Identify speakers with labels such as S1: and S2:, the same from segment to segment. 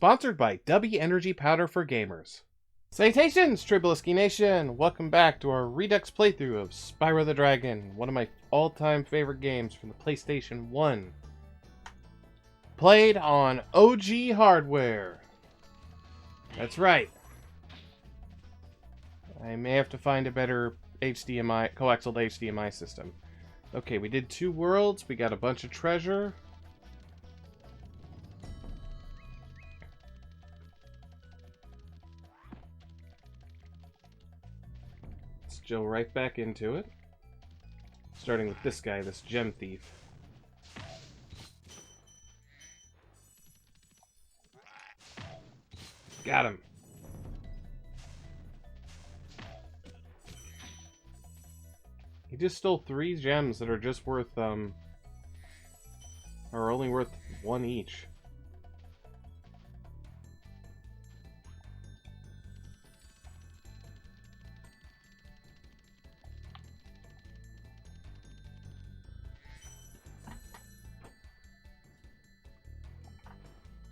S1: Sponsored by W Energy Powder for Gamers. Salutations, Treyblowski Nation! Welcome back to our redux playthrough of Spyro the Dragon, one of my all-time favorite games from the PlayStation 1. Played on OG hardware. That's right. I may have to find a better HDMI, coaxial HDMI system. Okay, we did 2 worlds, we got a bunch of treasure. Still right back into it. Starting with this guy, this gem thief. Got him. He just stole 3 gems that are just worth, are only worth 1 each.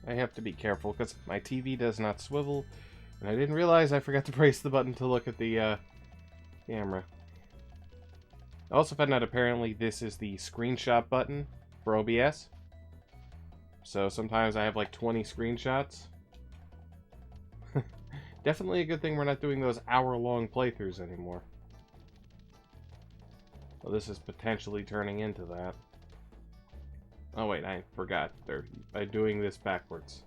S1: I have to be careful because my TV does not swivel, and I didn't realize I forgot to press the button to look at the camera. I also found out apparently this is the screenshot button for OBS. So sometimes I have like 20 screenshots. Definitely a good thing we're not doing those hour-long playthroughs anymore. Well, this is potentially turning into that. Oh wait, I forgot. By doing this backwards.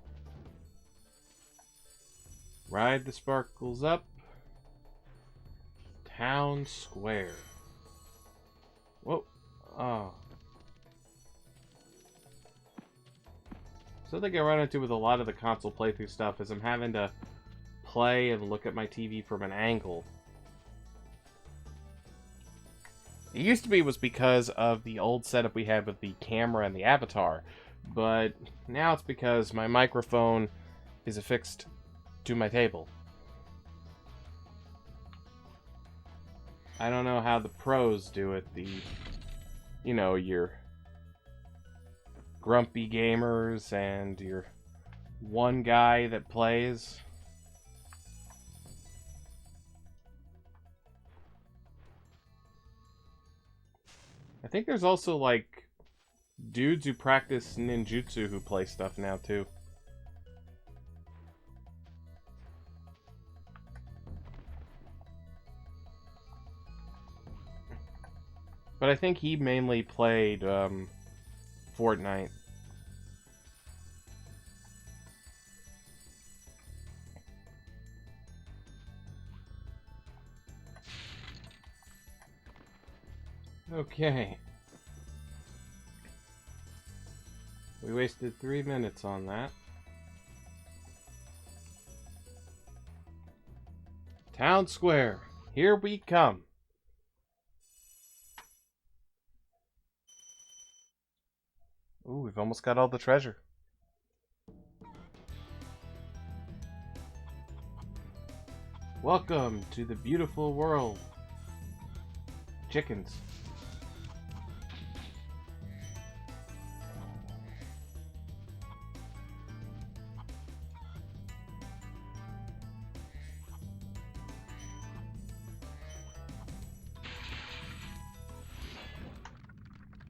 S1: Ride the sparkles up. Town Square. Whoa. Oh. Something I run into with a lot of the console playthrough stuff is I'm having to play and look at my TV from an angle. It used to be was because of the old setup we had with the camera and the avatar, but now it's because my microphone is affixed to my table. I don't know how the pros do it, you know, your grumpy gamers and your one guy that plays. I think there's also, like, dudes who practice ninjutsu who play stuff now, too. But I think he mainly played, Fortnite. Okay. We wasted 3 minutes on that. Town Square. Here we come. Ooh, we've almost got all the treasure. Welcome to the beautiful world. Chickens.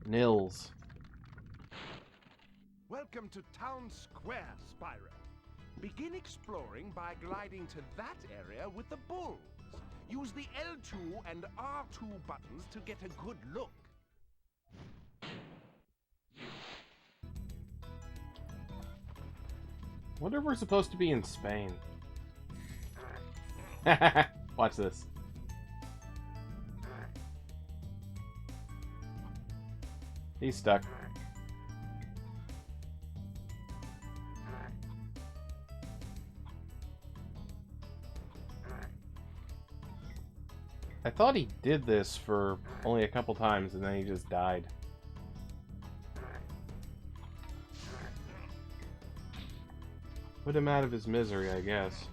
S1: Nils.
S2: Welcome to Town Square, Spyro. Begin exploring by gliding to that area with the bulls. Use the L2 and R2 buttons to get a good look.
S1: Wonder if we're supposed to be in Spain. Watch this. He's stuck. I thought he did this for only a couple times and then he just died. Put him out of his misery, I guess.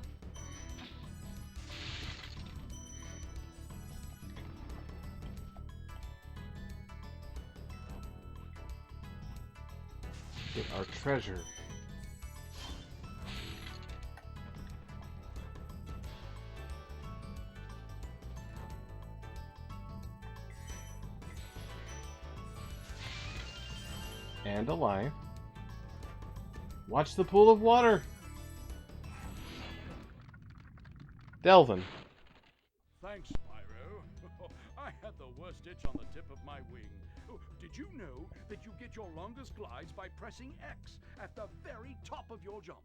S1: Get our treasure. And alive. Watch the pool of water. Delvin.
S3: Thanks, Spyro. I had the worst itch on the tip of my wing. Oh, did you know that you get your longest glides by pressing X at the very top of your jump?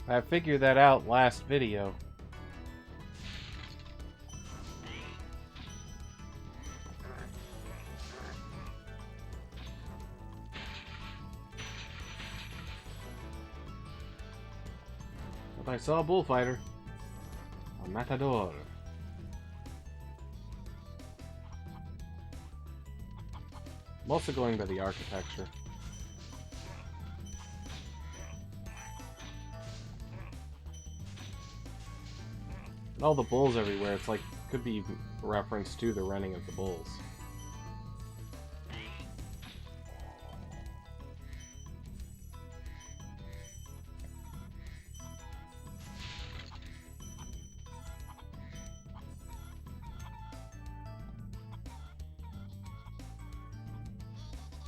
S1: I figured that out last video. But I saw a bullfighter. A matador. I'm also going by the architecture. And all the bulls everywhere, it's like, could be a reference to the running of the bulls.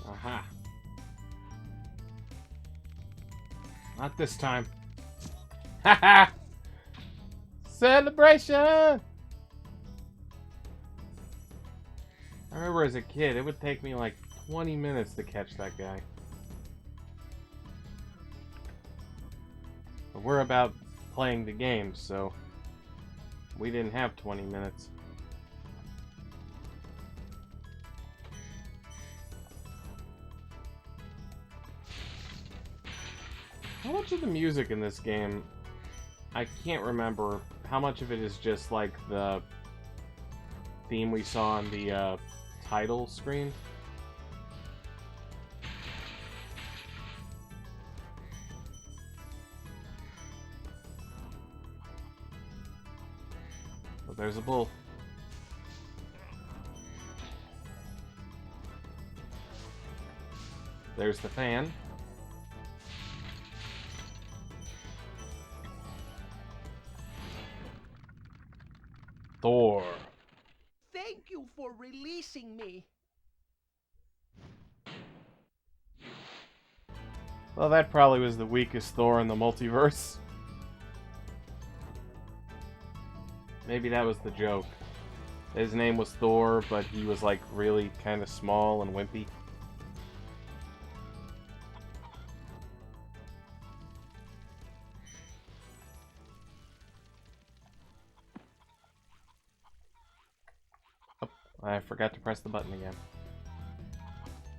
S1: Aha. Not this time. Haha! Celebration! I remember as a kid, it would take me like 20 minutes to catch that guy. But we're about playing the game, so we didn't have 20 minutes. How much of the music in this game, I can't remember how much of it is just like the theme we saw on the title screen. But there's a bull. There's the fan. Thor.
S4: Thank you for releasing me.
S1: Well, that probably was the weakest Thor in the multiverse. Maybe that was the joke. His name was Thor, but he was like really kind of small and wimpy. I forgot to press the button again.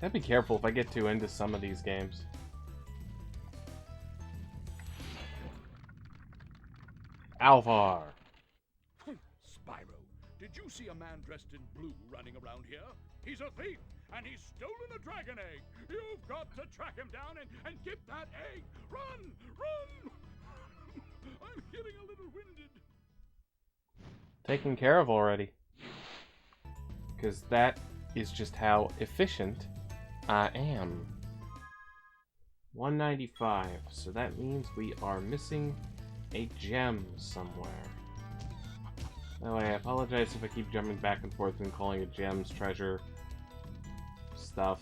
S1: I'd be careful if I get too into some of these games. Alvar.
S3: Spyro, did you see a man dressed in blue running around here? He's a thief, and he's stolen a dragon egg. You've got to track him down and get that egg. Run! Run! I'm getting a little winded.
S1: Taken care of already. Because that is just how efficient I am. 195, so that means we are missing a gem somewhere. Oh, I apologize if I keep jumping back and forth and calling it gems, treasure, stuff.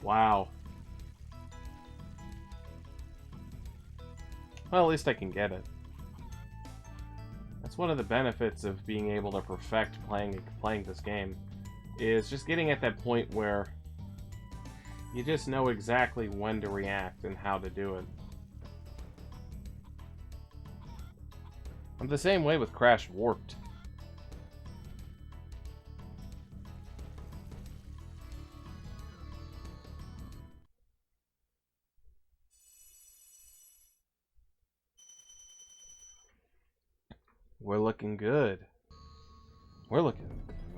S1: Wow. Well, at least I can get it. That's one of the benefits of being able to perfect playing this game, is just getting at that point where you just know exactly when to react and how to do it. I'm the same way with Crash Warped. We're looking good. We're looking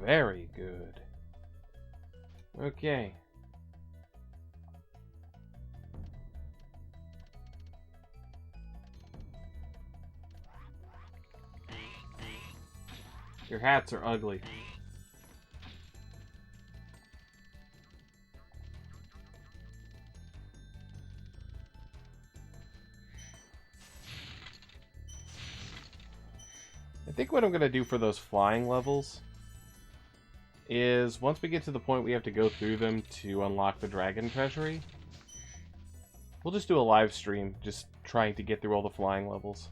S1: very good. Okay. Your hats are ugly. I think what I'm going to do for those flying levels is once we get to the point we have to go through them to unlock the dragon treasury, we'll just do a live stream, just trying to get through all the flying levels.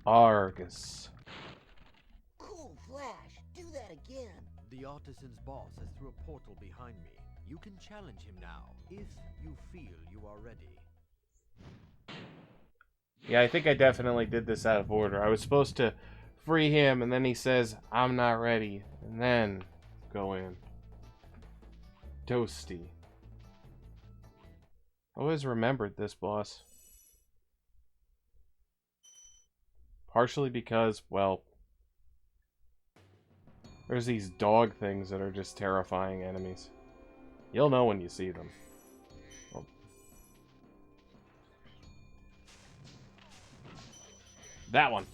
S1: Argus.
S5: Cool Flash, do that again.
S6: The artisan's boss is through a portal behind me. You can challenge him now, if you feel you are ready.
S1: Yeah, I think I definitely did this out of order. I was supposed to free him, and then he says, I'm not ready, and then go in. Toasty. Always remembered this boss. Partially because, well, there's these dog things that are just terrifying enemies. You'll know when you see them. Oh. That one.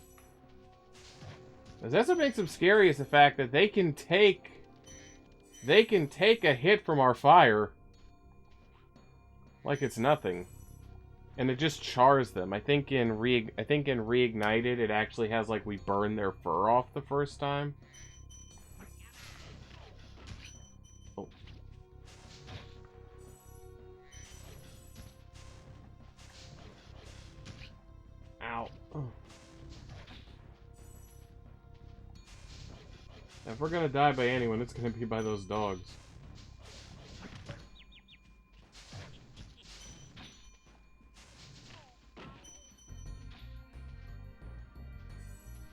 S1: That's what makes them scary, is the fact that they can take a hit from our fire like it's nothing. And it just chars them. I think in Reignited, it actually has like we burn their fur off the first time. Oh. Ow. Oh. If we're gonna die by anyone, it's gonna be by those dogs.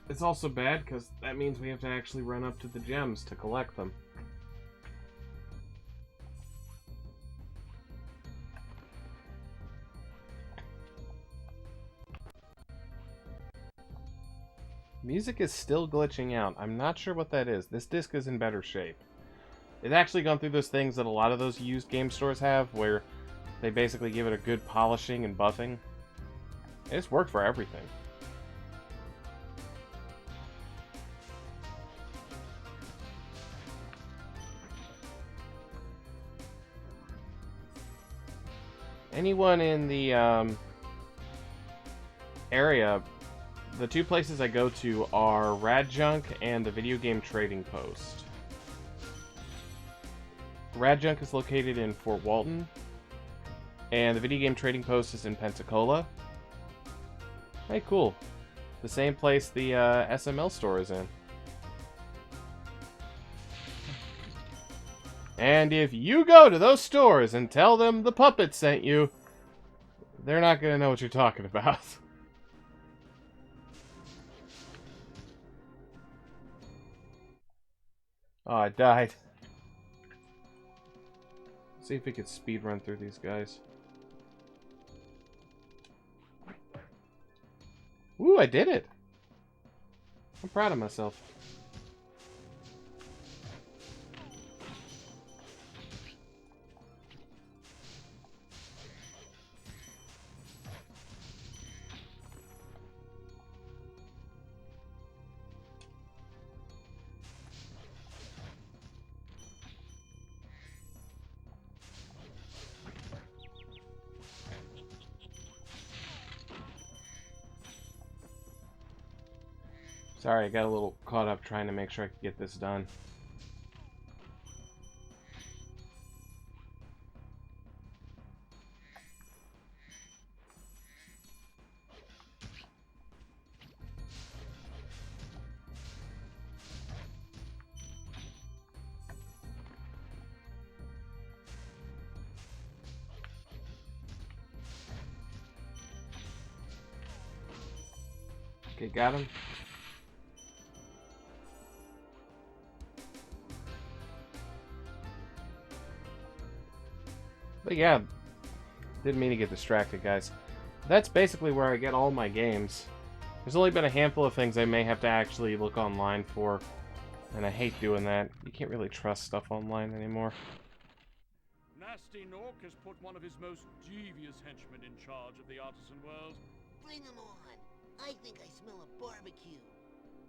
S1: It's also bad because that means we have to actually run up to the gems to collect them. Music is still glitching out. I'm not sure what that is. This disc is in better shape. It's actually gone through those things that a lot of those used game stores have, where they basically give it a good polishing and buffing. It's worked for everything. Anyone in the area, the two places I go to are Rad Junk and the Video Game Trading Post. Rad Junk is located in Fort Walton, and the Video Game Trading Post is in Pensacola. Hey, cool. The same place the SML store is in. And if you go to those stores and tell them the puppet sent you, they're not going to know what you're talking about. Oh, I died. Let's see if we could speed run through these guys. Ooh, I did it. I'm proud of myself. Sorry, I got a little caught up trying to make sure I could get this done. Okay, got him. But yeah, didn't mean to get distracted, guys. That's basically where I get all my games. There's only been a handful of things I may have to actually look online for, and I hate doing that. You can't really trust stuff online anymore.
S3: Nasty Nork has put one of his most devious henchmen in charge of the artisan world.
S5: Bring him on. I think I smell a barbecue.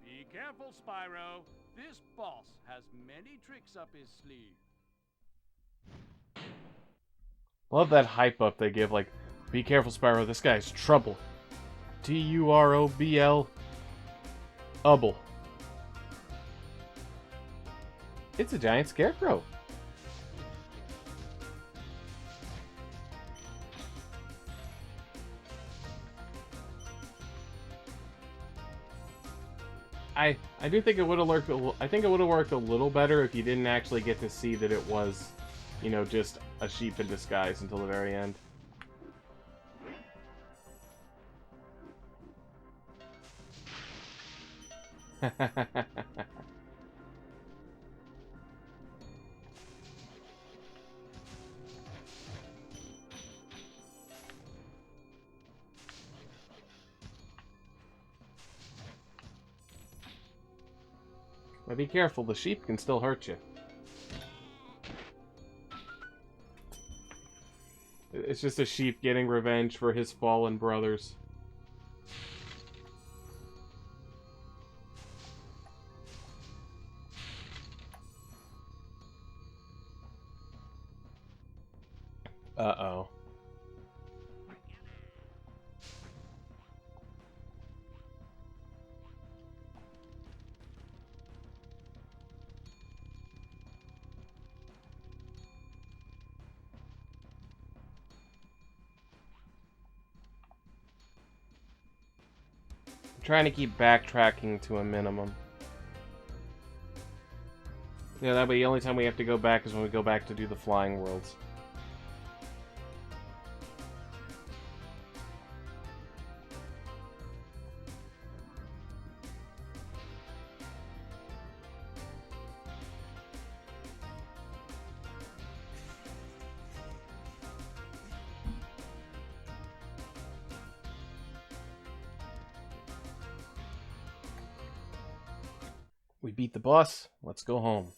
S3: Be careful, Spyro. This boss has many tricks up his sleeve.
S1: Love that hype up they give, like, be careful, Spyro, this guy's trouble. Turobl. Ubble. It's a giant scarecrow. I do think it would have worked. I think it would have worked a little better if you didn't actually get to see that it was, you know, just a sheep in disguise until the very end. But be careful, the sheep can still hurt you. It's just a sheep getting revenge for his fallen brothers. Uh-oh. Trying to keep backtracking to a minimum. Yeah, that way the only time we have to go back is when we go back to do the flying worlds. We beat the boss. Let's go home.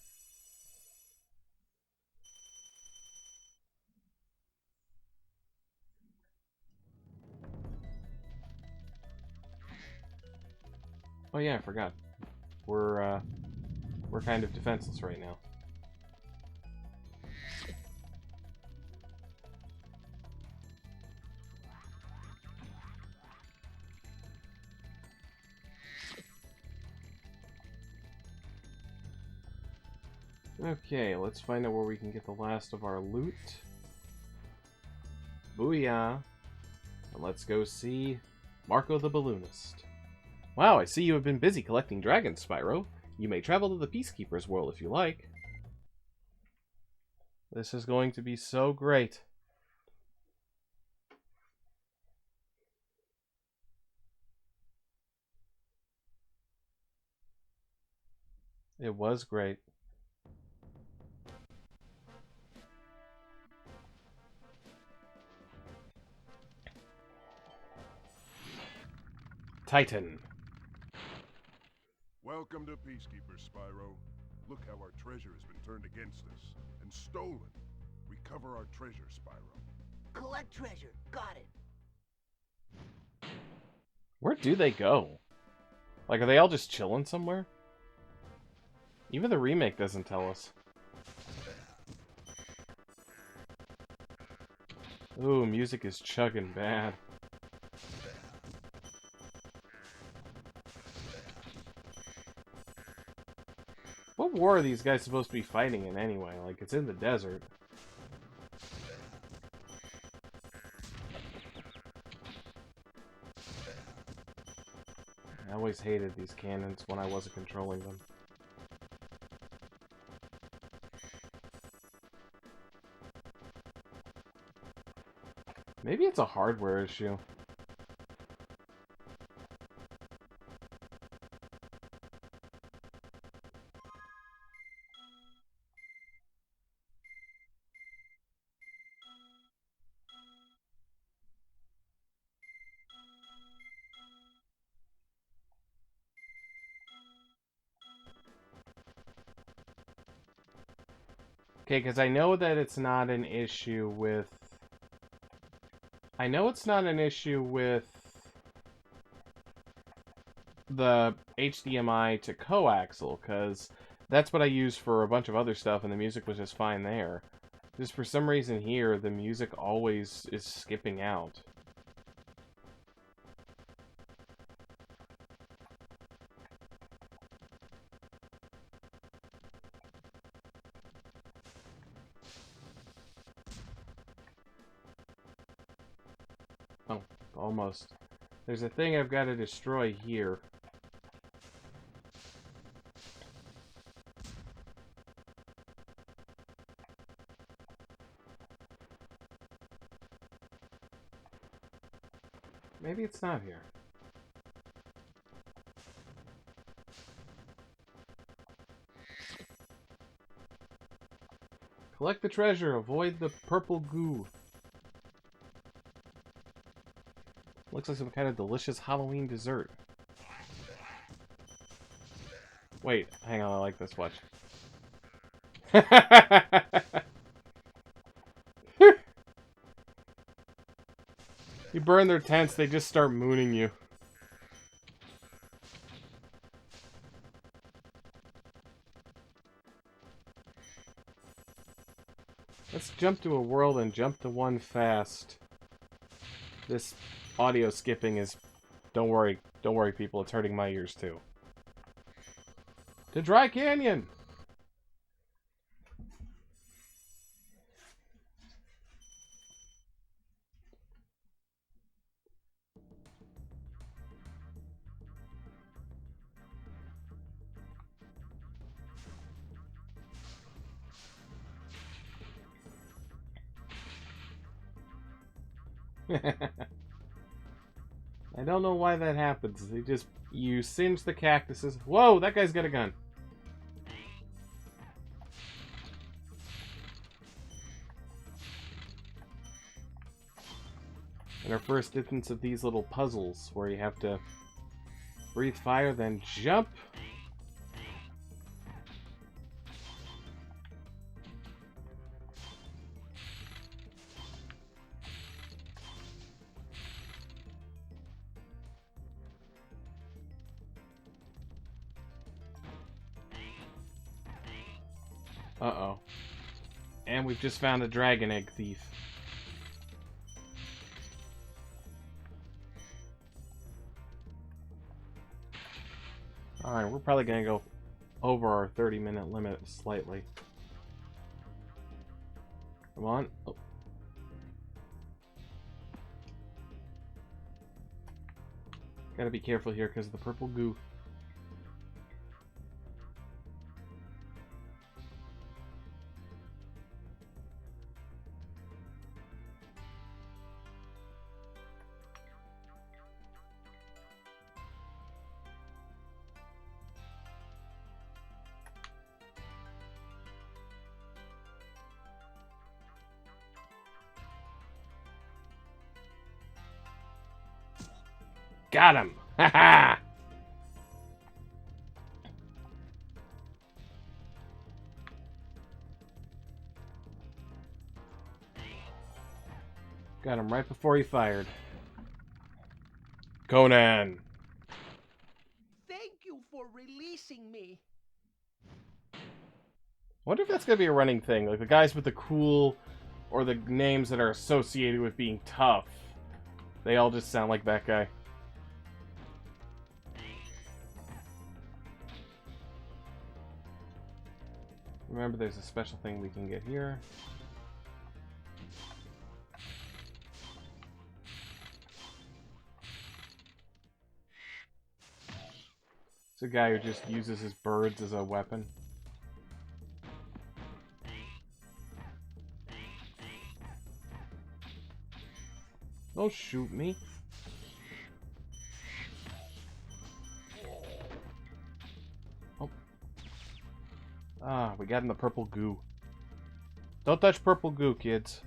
S1: Oh yeah, I forgot. We're kind of defenseless right now. Okay, let's find out where we can get the last of our loot. Booyah! And let's go see Marco the Balloonist. Wow, I see you have been busy collecting dragons, Spyro. You may travel to the Peacekeeper's world if you like. This is going to be so great. It was great. Titan.
S7: Welcome to Peacekeeper, Spyro. Look how our treasure has been turned against us and stolen. Recover our treasure, Spyro.
S5: Collect treasure. Got it.
S1: Where do they go? Like, are they all just chilling somewhere? Even the remake doesn't tell us. Ooh, music is chugging bad. What war are these guys supposed to be fighting in anyway? Like, it's in the desert. I always hated these cannons when I wasn't controlling them. Maybe it's a hardware issue. Okay, because I know that it's not an issue with... I know it's not an issue with the HDMI to coaxial, because that's what I use for a bunch of other stuff, and the music was just fine there. Just for some reason here, the music always is skipping out. almost. There's a thing I've got to destroy here. Maybe it's not here. Collect the treasure. Avoid the purple goo. Looks like some kind of delicious Halloween dessert. Wait, hang on, I like this. Watch. You burn their tents, they just start mooning you. Let's jump to a world and jump to one fast. This audio skipping is... Don't worry people, it's hurting my ears too. To Dry Canyon! I don't know why that happens. They just... You singe the cactuses. Whoa, that guy's got a gun. And our first instance of these little puzzles where you have to breathe fire, then jump. Uh-oh. And we've just found a dragon egg thief. Alright, we're probably gonna go over our 30-minute limit slightly. Come on. Oh. Gotta be careful here because of the purple goo. Got him! Haha! Got him right before he fired. Conan!
S4: Thank you for releasing me.
S1: I wonder if that's gonna be a running thing. Like the guys with the cool or the names that are associated with being tough. They all just sound like that guy. Remember, there's a special thing we can get here. It's a guy who just uses his birds as a weapon. Don't shoot me. Ah, we got in the purple goo. Don't touch purple goo, kids.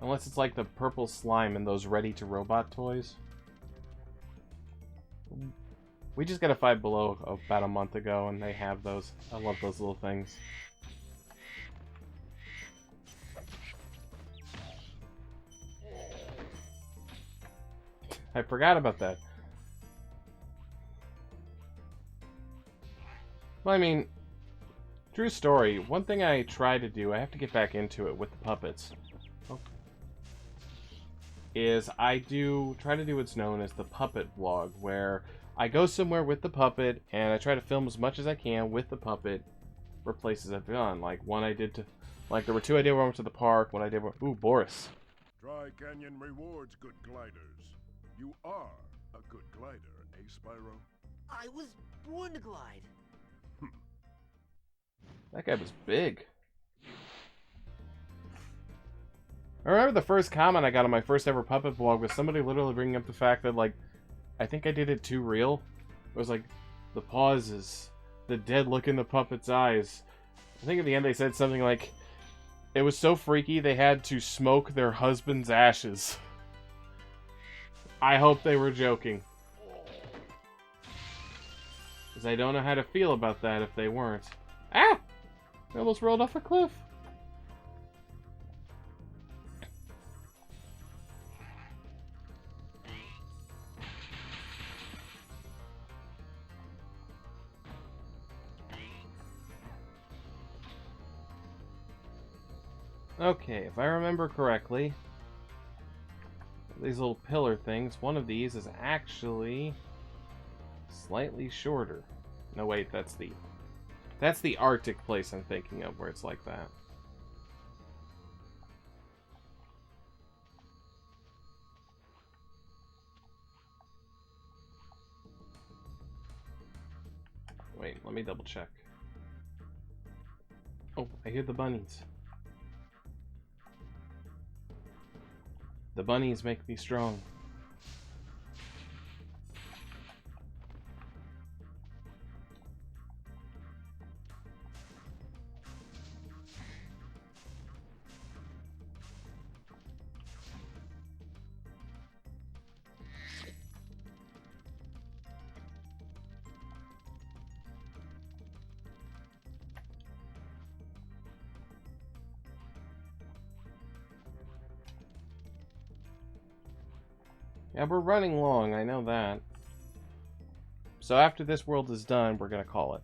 S1: Unless it's like the purple slime in those ready-to-robot toys. We just got a Five Below about a month ago, and they have those. I love those little things. I forgot about that. Well, I mean, true story. One thing I try to do, I have to get back into it with the puppets. Oh. is I try to do what's known as the puppet vlog, where I go somewhere with the puppet and I try to film as much as I can with the puppet for places I've gone. Like one I did to, like there were two I did where I went to the park. One I did where, ooh, Boris.
S7: Dry Canyon rewards good gliders. You are a good glider, eh, Spyro?
S5: I was born to glide.
S1: That guy was big. I remember the first comment I got on my first ever puppet vlog was somebody literally bringing up the fact that, like, I think I did it too real. It was like, the pauses, the dead look in the puppet's eyes. I think at the end they said something like, it was so freaky they had to smoke their husband's ashes. I hope they were joking. Because I don't know how to feel about that if they weren't. Ah! I almost rolled off a cliff. Okay, if I remember correctly, these little pillar things, one of these is actually slightly shorter. No, wait, that's the Arctic place I'm thinking of, where it's like that. Wait, let me double check. Oh, I hear the bunnies. The bunnies make me strong. Yeah, we're running long, I know that. So after this world is done, we're gonna call it.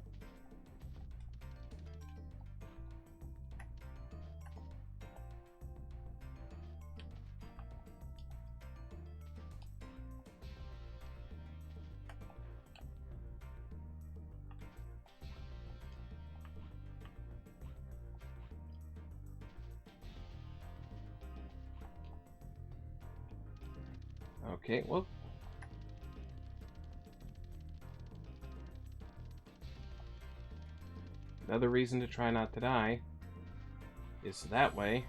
S1: Okay, well. Another reason to try not to die is that way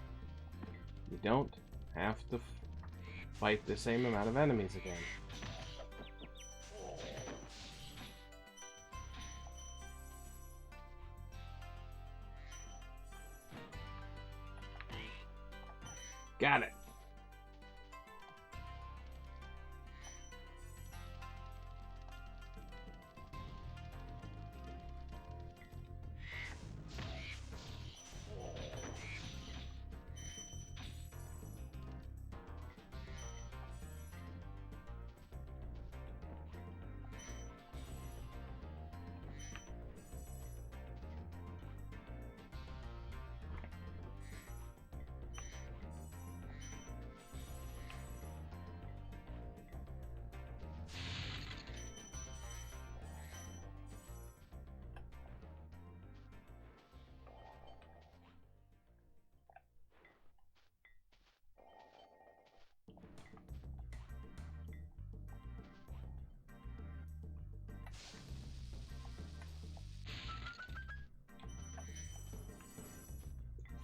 S1: you don't have to fight the same amount of enemies again. Got it.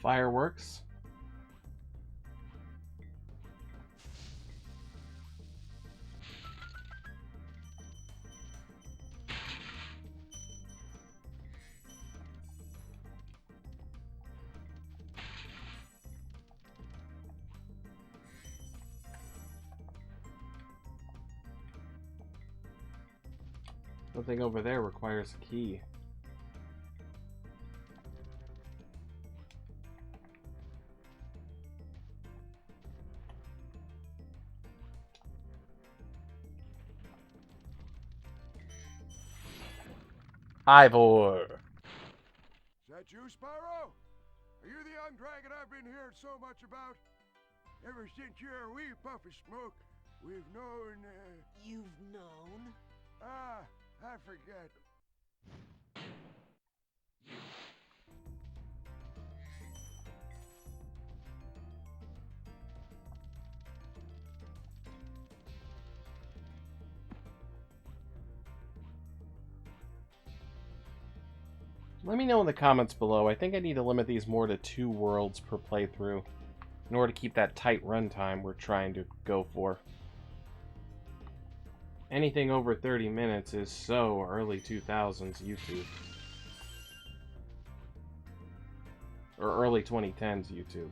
S1: Fireworks. Something over there requires a key. Ivor.
S7: Is that you, Spyro? Are you the young dragon I've been hearing so much about? Ever since you're a wee puff of smoke, we've known,
S5: You've known?
S7: I forget.
S1: Let me know in the comments below. I think I need to limit these more to 2 worlds per playthrough in order to keep that tight runtime we're trying to go for. Anything over 30 minutes is so early 2000s YouTube. Or early 2010s YouTube.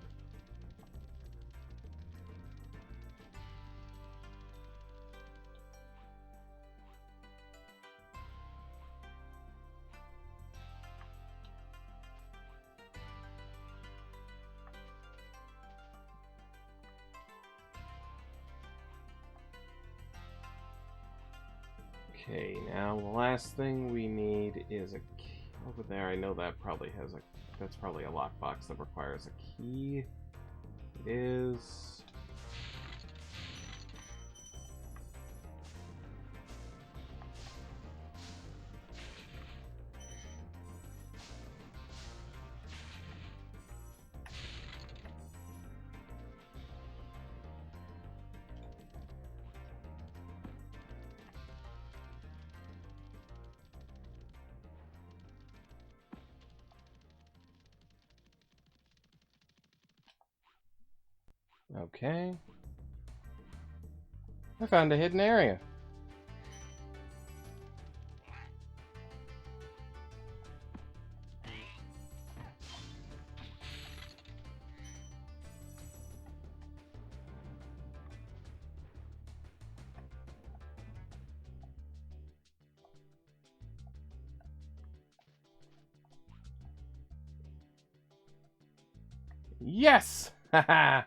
S1: Okay, now the last thing we need is a key. Over there, I know that probably has a... That's probably a lockbox that requires a key. It is... Okay. I found a hidden area. Yes! Haha!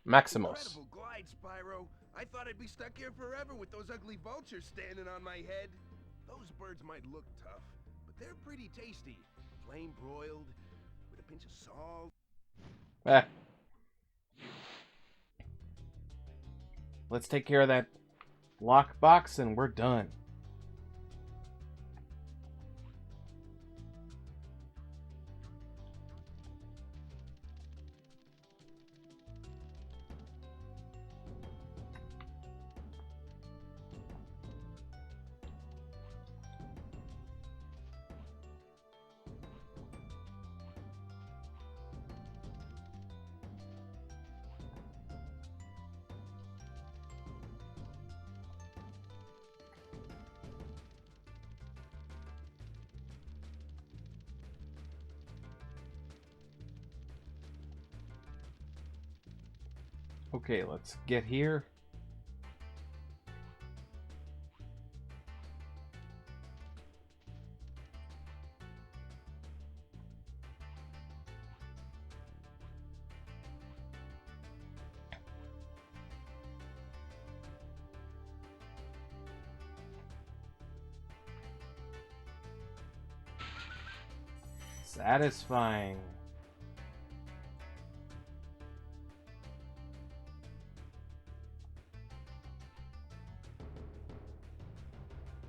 S1: Maximus.
S2: Incredible glide, Spyro. I thought I'd be stuck here forever with those ugly vultures standing on my head. Those birds might look tough, but they're pretty tasty. Flame broiled, with a pinch of salt.
S1: Ah. Let's take care of that lockbox and we're done. Okay, let's get here. Satisfying.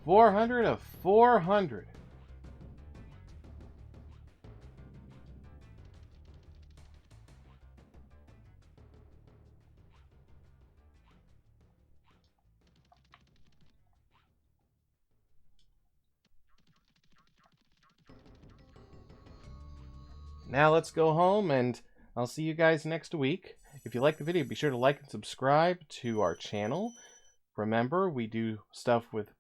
S1: $400 of $400. Now let's go home and I'll see you guys next week. If you like the video, be sure to like and subscribe to our channel. Remember, we do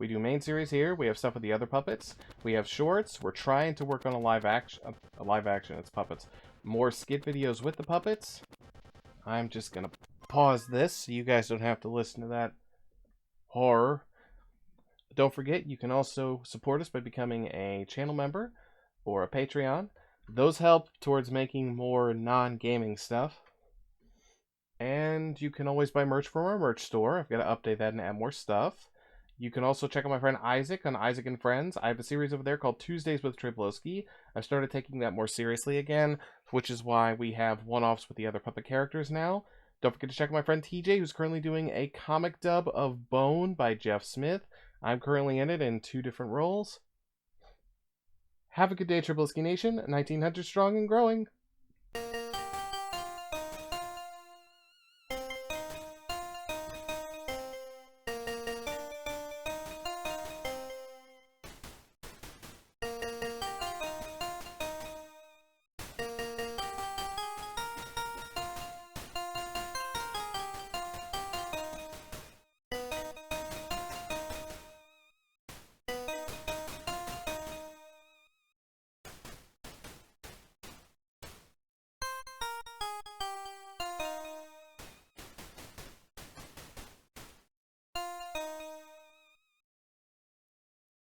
S1: main series here. We have stuff with the other puppets. We have shorts. We're trying to work on a live action, it's puppets. More skit videos with the puppets. I'm just gonna pause this so you guys don't have to listen to that horror. Don't forget, you can also support us by becoming a channel member or a Patreon. Those help towards making more non-gaming stuff. And you can always buy merch from our merch store. I've got to update that and add more stuff. You can also check out my friend Isaac on Isaac and Friends. I have a series over there called Tuesdays with Treyblowski. I've started taking that more seriously again, which is why we have one-offs with the other puppet characters now. Don't forget to check out my friend TJ, who's currently doing a comic dub of Bone by Jeff Smith. I'm currently in it in 2 different roles. Have a good day, Treyblowski Nation. 1900 strong and growing.